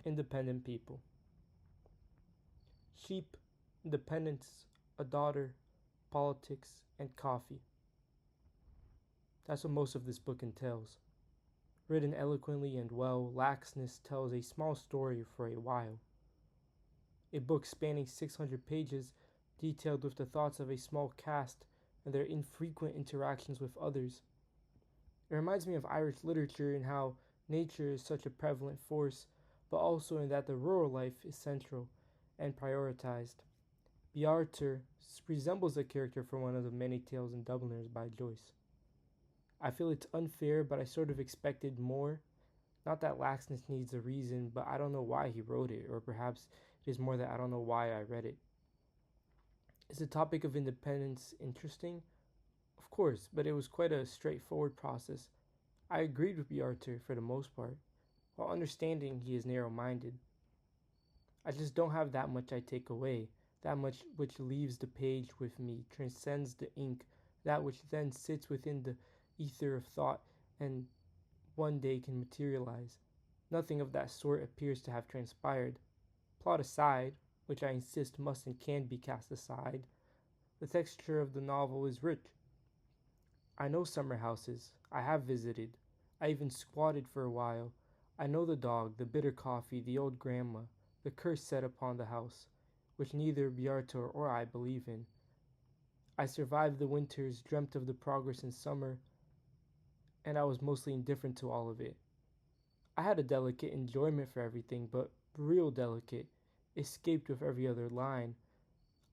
Independent people. Sheep, independence, a daughter, politics, and coffee. That's what most of this book entails. Written eloquently and well, Laxness tells a small story for a while. A book spanning 600 pages, detailed with the thoughts of a small cast and their infrequent interactions with others. It reminds me of Irish literature and how nature is such a prevalent force, but also in that the rural life is central and prioritized. Bearter resembles a character from one of the many tales in Dubliners by Joyce. I feel it's unfair, but I sort of expected more. Not that Laxness needs a reason, but I don't know why he wrote it, or perhaps it is more that I don't know why I read it. Is the topic of independence interesting? Of course, but it was quite a straightforward process. I agreed with Bearter for the most part, while understanding he is narrow minded. I just don't have that much I take away, that much which leaves the page with me, transcends the ink, that which then sits within the ether of thought and one day can materialize. Nothing of that sort appears to have transpired. Plot aside, which I insist must and can be cast aside, the texture of the novel is rich. I know summer houses. I have visited. I even squatted for a while. I know the dog, the bitter coffee, the old grandma, the curse set upon the house, which neither Bearter or I believe in. I survived the winters, dreamt of the progress in summer, and I was mostly indifferent to all of it. I had a delicate enjoyment for everything, but real delicate, escaped with every other line.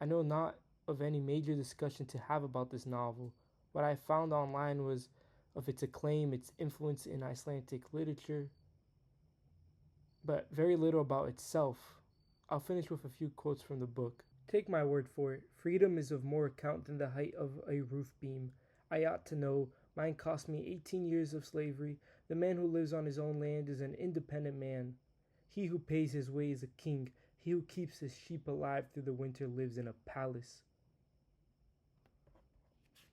I know not of any major discussion to have about this novel. What I found online was of its acclaim, its influence in Icelandic literature, but very little about itself. I'll finish with a few quotes from the book. Take my word for it, freedom is of more account than the height of a roof beam. I ought to know. Mine cost me 18 years of slavery. The man who lives on his own land is an independent man. He who pays his way is a king. He who keeps his sheep alive through the winter lives in a palace.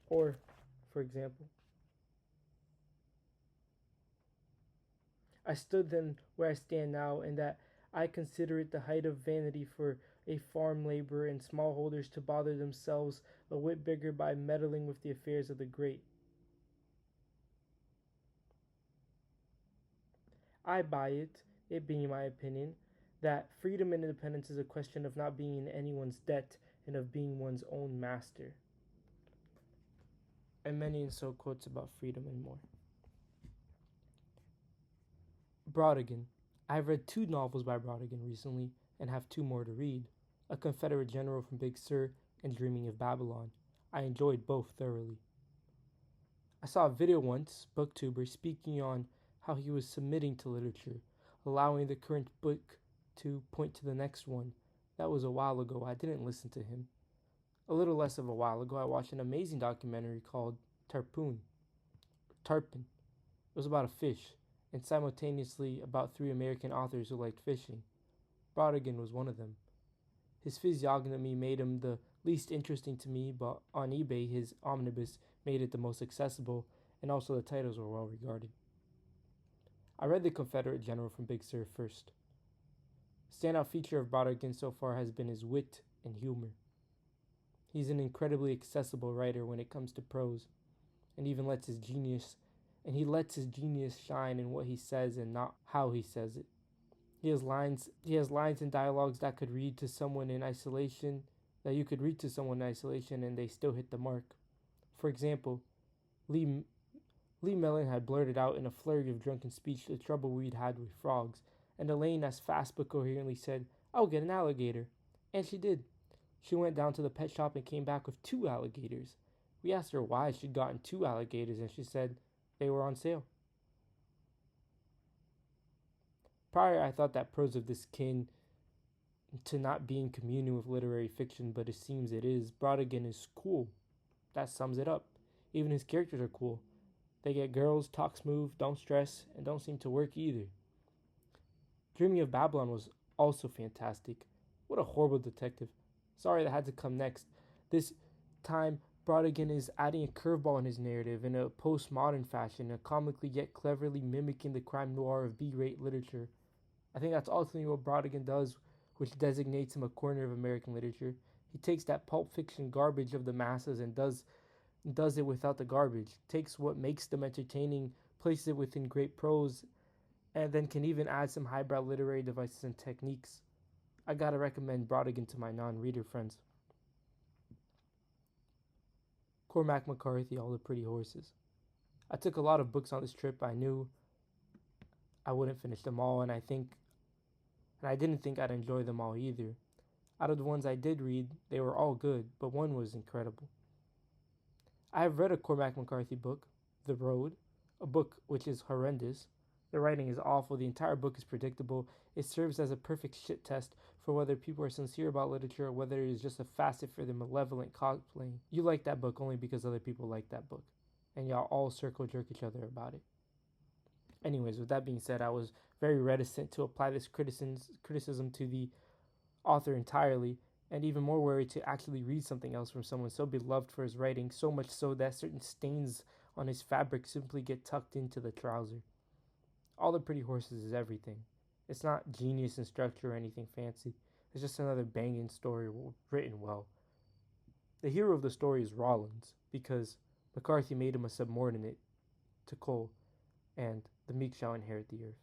Or, for example, I stood then where I stand now, and that I consider it the height of vanity for a farm laborer and smallholders to bother themselves a whit bigger by meddling with the affairs of the great. I buy it, it being my opinion, that freedom and independence is a question of not being in anyone's debt and of being one's own master. And many and so quotes about freedom and more. Brautigan. I have read 2 novels by Brautigan recently and have 2 more to read. A Confederate General from Big Sur and Dreaming of Babylon. I enjoyed both thoroughly. I saw a video once, booktuber, speaking on how he was submitting to literature, allowing the current book to point to the next one. That was a while ago. I didn't listen to him. A little less of a while ago, I watched an amazing documentary called Tarpon. It was about a fish, and simultaneously about 3 American authors who liked fishing. Brautigan was one of them. His physiognomy made him the least interesting to me, but on eBay his omnibus made it the most accessible, and also the titles were well regarded. I read The Confederate General from Big Sur first. The standout feature of Brautigan so far has been his wit and humor. He's an incredibly accessible writer when it comes to prose, and even lets his genius shine in what he says and not how he says it. He has lines and dialogues that you could read to someone in isolation and they still hit the mark. For example, Lee Mellon had blurted out in a flurry of drunken speech the trouble we'd had with frogs, and Elaine, as fast but coherently, said, "I'll get an alligator." And she did. She went down to the pet shop and came back with 2 alligators. We asked her why she'd gotten 2 alligators, and she said they were on sale. Prior, I thought that prose of this kin to not be in communion with literary fiction, but it seems it is. Brautigan is cool. That sums it up. Even his characters are cool. They get girls, talk smooth, don't stress, and don't seem to work either. Dreaming of Babylon was also fantastic. What a horrible detective. Sorry that had to come next. This time, Brautigan is adding a curveball in his narrative in a postmodern fashion, comically yet cleverly mimicking the crime noir of B-rate literature. I think that's ultimately what Brautigan does, which designates him a corner of American literature. He takes that pulp fiction garbage of the masses and does it without the garbage. Takes what makes them entertaining, places it within great prose, and then can even add some highbrow literary devices and techniques. I gotta recommend Brautigan to my non-reader friends. Cormac McCarthy, All the Pretty Horses. I took a lot of books on this trip. I knew I wouldn't finish them all, and I didn't think I'd enjoy them all either. Out of the ones I did read, they were all good, but one was incredible. I have read a Cormac McCarthy book, The Road, a book which is horrendous. The writing is awful, the entire book is predictable. It serves as a perfect shit test for whether people are sincere about literature or whether it is just a facet for their malevolent cosplaying. You like that book only because other people like that book, and y'all all circle jerk each other about it. Anyways, with that being said, I was very reticent to apply this criticism to the author entirely, and even more worried to actually read something else from someone so beloved for his writing, so much so that certain stains on his fabric simply get tucked into the trouser. All the Pretty Horses is everything. It's not genius in structure or anything fancy. It's just another banging story written well. The hero of the story is Rollins, because McCarthy made him a subordinate to Cole, and the meek shall inherit the earth.